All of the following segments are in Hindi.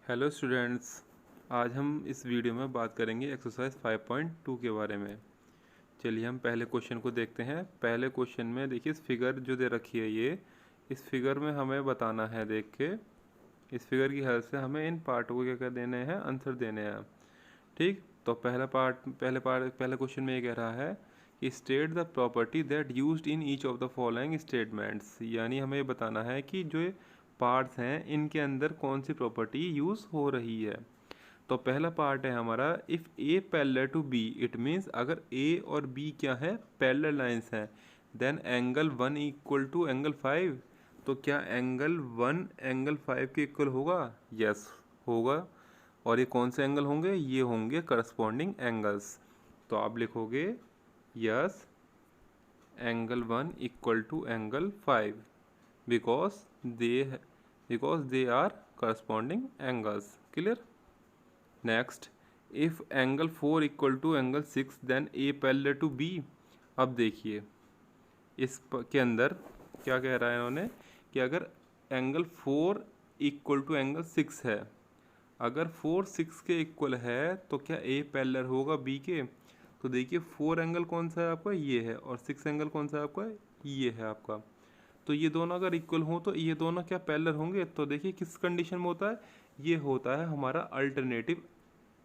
हेलो स्टूडेंट्स, आज हम इस वीडियो में बात करेंगे एक्सरसाइज 5.2 के बारे में। चलिए हम पहले क्वेश्चन को देखते हैं। पहले क्वेश्चन में देखिए इस फिगर जो दे रखी है ये इस फिगर में हमें बताना है। देख के इस फिगर की हेल्प से हमें इन पार्टों को क्या देने हैं, आंसर देने हैं। ठीक, तो पहले क्वेश्चन में ये कह रहा है कि state the property that used in each of the following statements, यानी हमें ये बताना है कि जो पार्ट्स हैं इनके अंदर कौन सी प्रॉपर्टी यूज़ हो रही है। तो पहला पार्ट है हमारा, if A parallel to B, it means अगर ए और बी क्या है, पैरेलल लाइंस हैं, then angle 1 equal to angle 5। तो क्या एंगल 1 एंगल 5 के इक्वल होगा? यस होगा। और ये कौन से एंगल होंगे? ये होंगे करस्पॉन्डिंग एंगल्स। तो आप लिखोगे yes angle 1 equal to angle 5 because they are corresponding angles. Clear. Next, if angle 4 equal to angle 6 then A parallel to B. अब देखिए के अंदर क्या कह रहा है इन्होंने कि अगर एंगल 4 इक्वल टू एंगल 6 है, अगर 4 6 के इक्वल है तो क्या ए पैरेलल होगा बी के? तो देखिए 4 एंगल कौन सा है आपका, ये है, और 6 एंगल कौन सा है आपका, ये है आपका। तो ये दोनों अगर इक्वल हों तो ये दोनों क्या पैरेलल होंगे? तो देखिए किस कंडीशन में होता है, ये होता है हमारा अल्टरनेटिव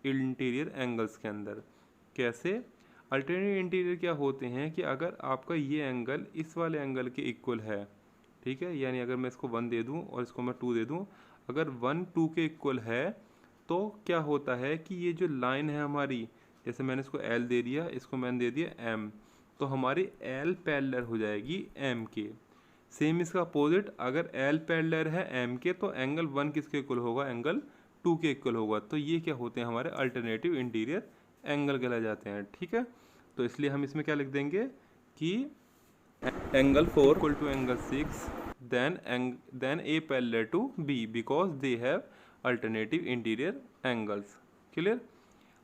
इंटीरियर एंगल्स के अंदर। कैसे? अल्टरनेटिव इंटीरियर क्या होते हैं कि अगर आपका ये एंगल इस वाले एंगल के इक्वल है, ठीक है, यानी अगर मैं इसको 1 दे दूं और इसको मैं 2 दे दूं, अगर 1 2 के इक्वल है तो क्या होता है कि ये जो लाइन है हमारी, जैसे मैंने इसको L दे दिया, इसको मैंने दे दिया M, तो हमारी L पैरेलल हो जाएगी M के। सेम इसका अपोजिट, अगर L पैरेलल है M के तो एंगल 1 किसके इक्वल होगा, एंगल 2 के इक्वल होगा। तो ये क्या होते हैं, हमारे अल्टरनेटिव इंटीरियर एंगल कहलाए जाते हैं। ठीक है, तो इसलिए हम इसमें क्या लिख देंगे कि angle 4 equal to angle 6 then A parallel to B because they have alternative interior angles. Clear.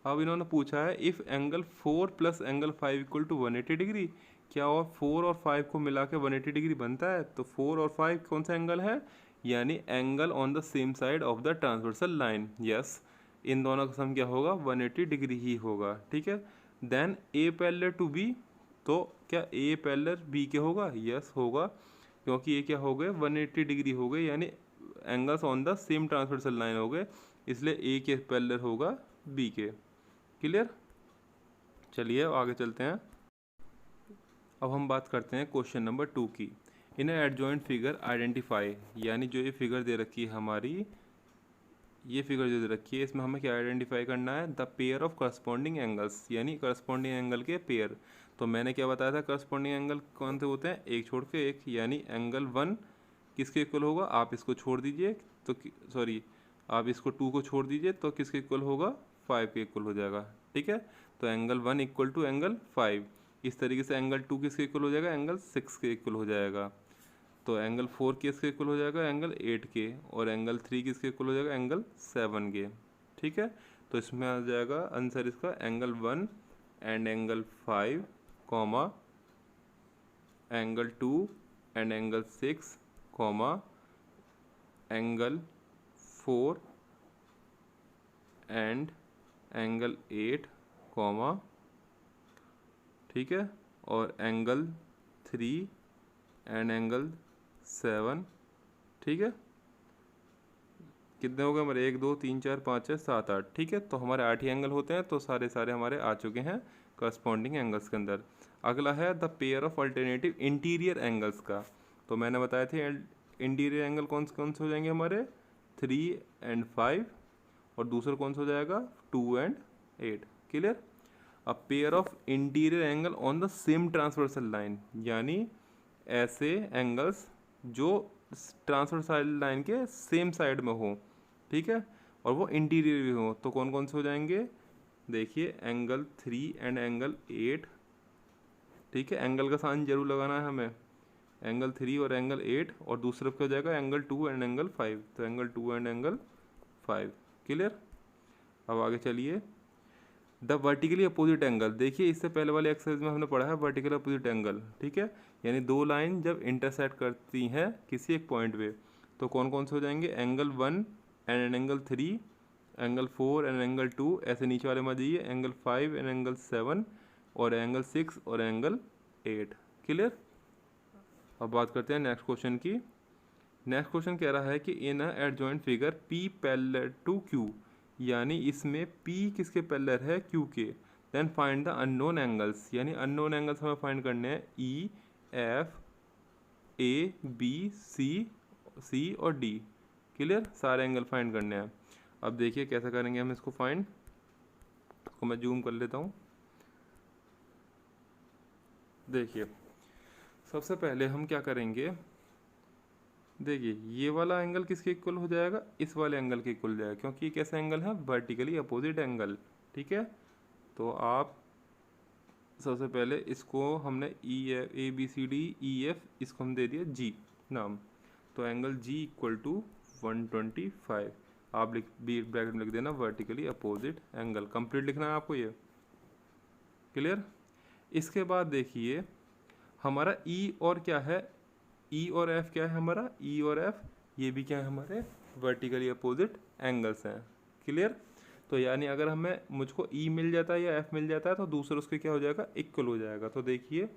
अब इन्होंने पूछा है if angle 4 plus angle 5 equal to 180 degree, क्या और 4 और 5 को मिला के 180 डिग्री बनता है? तो 4 और 5 कौन सा एंगल है, यानी angle on the same side of the transversal line. Yes, इन दोनों का सम क्या होगा, 180 डिग्री ही होगा। ठीक है, then A parallel to B, तो क्या ए पैरेलल बी के होगा? यस होगा, क्योंकि ये क्या हो गए, 180 डिग्री हो गए, यानी angles on the same transversal line हो गए, इसलिए ए के पैरेलल होगा बी के। क्लियर। चलिए आगे चलते हैं। अब हम बात करते हैं क्वेश्चन नंबर 2 की। इन एडजॉइंट फिगर आइडेंटिफाई, यानी जो ये फिगर दे रखी है हमारी, ये फिगर जो दे रखी है इसमें हमें क्या आइडेंटिफाई करना है, the pair of corresponding angles, यानी करस्पॉन्डिंग एंगल के पेयर। तो मैंने क्या बताया था, करस्पॉन्डिंग एंगल कौन से होते हैं, एक छोड़ के एक, यानी एंगल 1 किसके इक्वल होगा, आप इसको छोड़ दीजिए तो सॉरी आप इसको 2 को छोड़ दीजिए तो किसके इक्वल होगा, 5 के इक्वल हो जाएगा। ठीक है, तो एंगल 1 इक्वल टू एंगल 5। इस तरीके से एंगल 2 किसके इक्वल हो जाएगा, एंगल 6 के इक्वल हो जाएगा। तो एंगल 4 किसके इक्वल हो जाएगा, एंगल 8 के, और एंगल 3 किसके इक्वल हो जाएगा, एंगल 7 के। ठीक है, तो इसमें आ जाएगा आंसर इसका angle 1 and angle 5 comma angle 2 and angle 6 comma angle 4 and angle 8 comma, ठीक है, और एंगल 3 एंड एंगल 7। ठीक है, कितने हो गए हमारे, 1 2 3 4 5 6 7 8। ठीक है, तो हमारे 8 ही एंगल होते हैं, तो सारे हमारे आ चुके हैं करस्पॉन्डिंग एंगल्स के अंदर। अगला है the pair of alternative interior angles का। तो मैंने बताया थे इंटीरियर एंगल कौन से हो जाएंगे हमारे, 3 एंड 5, और दूसरा कौन सा हो जाएगा, 2 and 8। Clear. A pair of interior angle on the same transversal line, यानी ऐसे एंगल्स जो ट्रांसवर्सल लाइन के सेम साइड में हो, ठीक है, और वो इंटीरियर भी हो, तो कौन कौन से हो जाएंगे, देखिए एंगल 3 एंड एंगल 8। ठीक है, एंगल का साइन जरूर लगाना है हमें, एंगल 3 और एंगल 8, और दूसरा क्या हो जाएगा, एंगल 2 एंड एंगल 5, तो एंगल 2 एंड एंगल 5। क्लियर। अब आगे चलिए, द वर्टिकली अपोजिट एंगल। देखिए इससे पहले वाले एक्सरसाइज में हमने पढ़ा है वर्टिकल अपोजिट एंगल। ठीक है, यानी दो लाइन जब इंटरसेक्ट करती हैं किसी एक पॉइंट पे, तो कौन कौन से हो जाएंगे, angle 1 and angle 3, angle 4 and angle 2, ऐसे नीचे वाले मत जाइए, एंगल 5 एंड एंगल 7 और एंगल 6 और एंगल 8। क्लियर। अब बात करते हैं नेक्स्ट क्वेश्चन की। नेक्स्ट क्वेश्चन कह रहा है कि in a adjoint figure P parallel to Q, यानी इसमें P किसके पैरेलल है, Q के। Then find the unknown angles, यानी अननोन एंगल्स हमें फाइंड करने हैं E, F, A, B, C और D। क्लियर, सारे एंगल फाइंड करने हैं। अब देखिए कैसे करेंगे हम इसको फाइंड, को मैं जूम कर लेता हूँ। देखिए सबसे पहले हम क्या करेंगे, देखिए ये वाला एंगल किसके इक्वल हो जाएगा, इस वाले एंगल के इक्वल हो जाएगा, क्योंकि ये कैसा एंगल है, वर्टिकली अपोजिट एंगल। ठीक है, तो आप सबसे पहले इसको हमने A B C D E F, इसको हम दे दिया जी नाम, तो एंगल जी इक्वल टू 125। आप ब्रैकेट में लिख देना वर्टिकली अपोजिट एंगल, कंप्लीट लिखना है आपको ये। क्लियर। इसके बाद देखिए हमारा ई और क्या है, ई और एफ क्या है हमारा, ई और एफ ये भी क्या है हमारे वर्टिकली अपोजिट एंगल्स हैं। क्लियर। तो यानी अगर हमें मुझको ई मिल जाता है या एफ मिल जाता है तो दूसरा उसके क्या हो जाएगा, इक्वल हो जाएगा। तो देखिए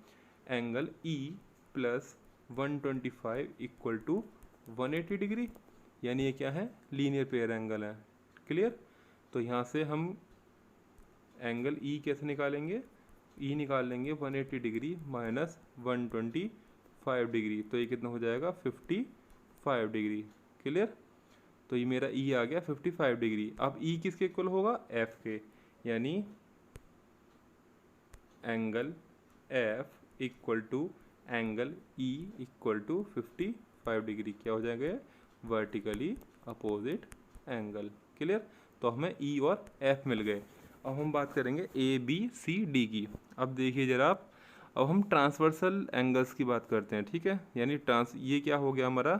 angle E plus 125 equal to 180 degree, यानी ये क्या है, लीनियर पेयर एंगल है। क्लियर। तो यहाँ से हम एंगल ई कैसे निकालेंगे, ई निकाल लेंगे 180 डिग्री माइनस 125 डिग्री, तो ये कितना हो जाएगा 55 डिग्री। क्लियर। तो ये मेरा ई आ गया 55 डिग्री। अब ई किसके इक्वल होगा, एफ के, यानी angle F equal to angle E equal to 55 degree, क्या हो जाएगा, वर्टिकली अपोजिट एंगल। क्लियर। तो हमें ई और एफ मिल गए। अब हम बात करेंगे ए बी सी डी की। अब देखिए जरा आप, अब हम ट्रांसवर्सल एंगल्स की बात करते हैं। ठीक है, यानी ये क्या हो गया हमारा,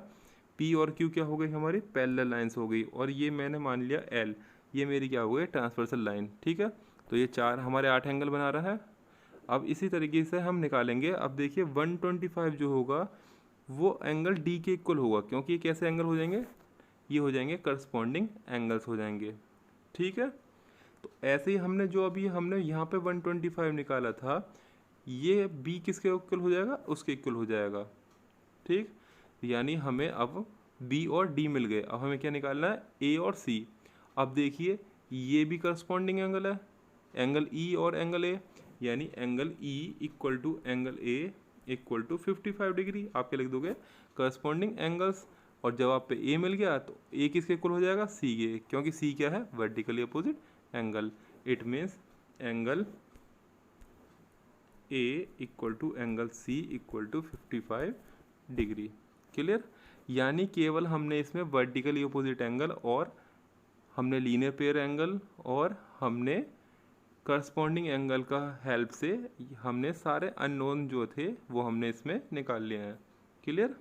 पी और क्यू क्या हो गई हमारी, पैरेलल लाइंस हो गई, और ये मैंने मान लिया एल, ये मेरी क्या हो गई, ट्रांसवर्सल लाइन। ठीक है, तो ये चार हमारे 8 एंगल बना रहा है। अब इसी तरीके से हम निकालेंगे। अब देखिए 125 जो होगा वो एंगल डी के इक्वल होगा, क्योंकि ये कैसे एंगल हो जाएंगे, ये हो जाएंगे करस्पॉन्डिंग एंगल्स हो जाएंगे। ठीक है, तो ऐसे ही हमने जो अभी हमने यहाँ पे 125 निकाला था, ये बी किसके इक्वल हो जाएगा, उसके इक्वल हो जाएगा। ठीक, यानी हमें अब बी और डी मिल गए। अब हमें क्या निकालना है, ए और सी। अब देखिए ये भी करस्पॉन्डिंग एंगल है, एंगल ई और एंगल ए, यानी angle E equal to angle A equal to 55 degree. आप क्या लिख दोगे, करस्पॉन्डिंग एंगल्स, और जब आप पे ए मिल गया तो ए किसके इक्वल हो जाएगा, सी के, क्योंकि सी क्या है, vertically opposite angle. It means angle A equal to angle C equal to 55 degree. Clear. यानी केवल हमने इसमें वर्टिकली अपोजिट एंगल, और हमने लीनियर पेयर एंगल, और हमने करस्पॉन्डिंग एंगल का हेल्प से हमने सारे अननोन जो थे वो हमने इसमें निकाल लिए हैं। क्लियर।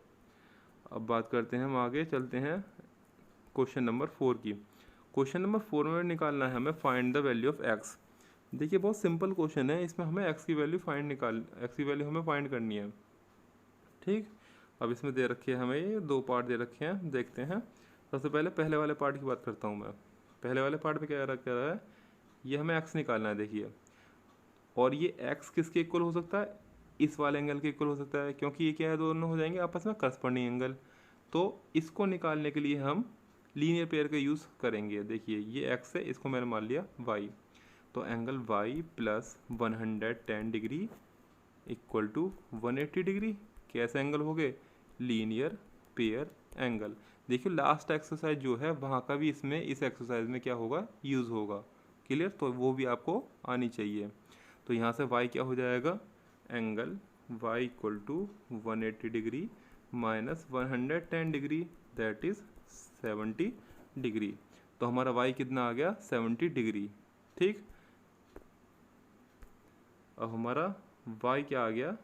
अब बात करते हैं, हम आगे चलते हैं क्वेश्चन नंबर 4 की। क्वेश्चन नंबर 4 में निकालना है हमें find the value of x. देखिए बहुत सिंपल क्वेश्चन है, इसमें हमें एक्स की वैल्यू एक्स की वैल्यू हमें फाइंड करनी है। ठीक, अब इसमें दे रखे हैं हमें ये 2 पार्ट दे रखे हैं, देखते हैं। सबसे पहले वाले पार्ट की बात करता हूँ मैं। पहले वाले पार्ट में क्या रहा है, ये हमें एक्स निकालना है। देखिए, और ये एक्स किसके इक्वल हो सकता है, इस वाले एंगल के इक्वल हो सकता है, क्योंकि ये क्या है, दोनों हो जाएंगे आपस में करस्पॉन्डिंग एंगल। तो इसको निकालने के लिए हम लीनियर पेयर का यूज़ करेंगे। देखिए ये एक्स है, इसको मैंने मान लिया वाई, तो angle Y plus 110 degree equal to 180 degree. कैसे एंगल हो गए, लीनियर पेयर एंगल। देखिए लास्ट एक्सरसाइज जो है वहाँ का भी इसमें इस एक्सरसाइज में क्या होगा, यूज़ होगा। क्लियर, तो वो भी आपको आनी चाहिए। तो यहाँ से y क्या हो जाएगा, angle y equal to 180 degree minus 110 degree, that is 70 degree. तो हमारा y कितना आ गया, 70 डिग्री। ठीक, अब हमारा y क्या आ गया,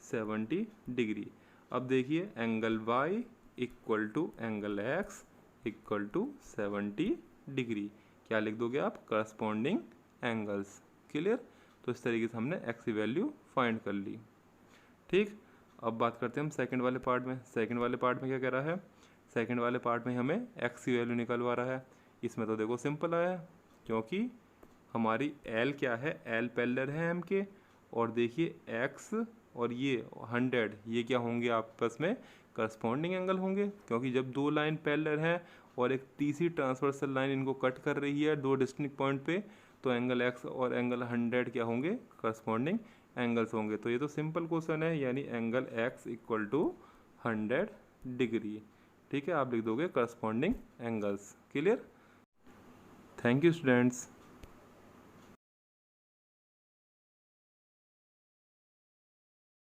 70 डिग्री। अब देखिए angle y equal to angle x equal to 70 degree, क्या लिख दोगे आप, करस्पॉन्डिंग एंगल्स। क्लियर। तो इस तरीके से हमने x की वैल्यू फाइंड कर ली। ठीक, अब बात करते हैं हम सेकंड वाले पार्ट में। सेकंड वाले पार्ट में क्या कह रहा है, सेकंड वाले पार्ट में हमें एक्स की वैल्यू निकलवा रहा है। इसमें तो देखो सिंपल आया, क्योंकि हमारी एल क्या है, एल पैरेलल है एम के, और देखिए एक्स और ये 100 ये क्या होंगे, आपस में करस्पॉन्डिंग एंगल होंगे, क्योंकि जब दो लाइन पैरेलल हैं और एक तीसरी ट्रांसवर्सल लाइन इनको कट कर रही है दो डिस्टिंक्ट पॉइंट पे, तो एंगल एक्स और एंगल 100 क्या होंगे, करस्पॉन्डिंग एंगल्स होंगे। तो ये तो सिंपल क्वेश्चन है, यानी angle X equal to 100 degree. ठीक है, आप लिख दोगे corresponding angles. Clear? Thank you students.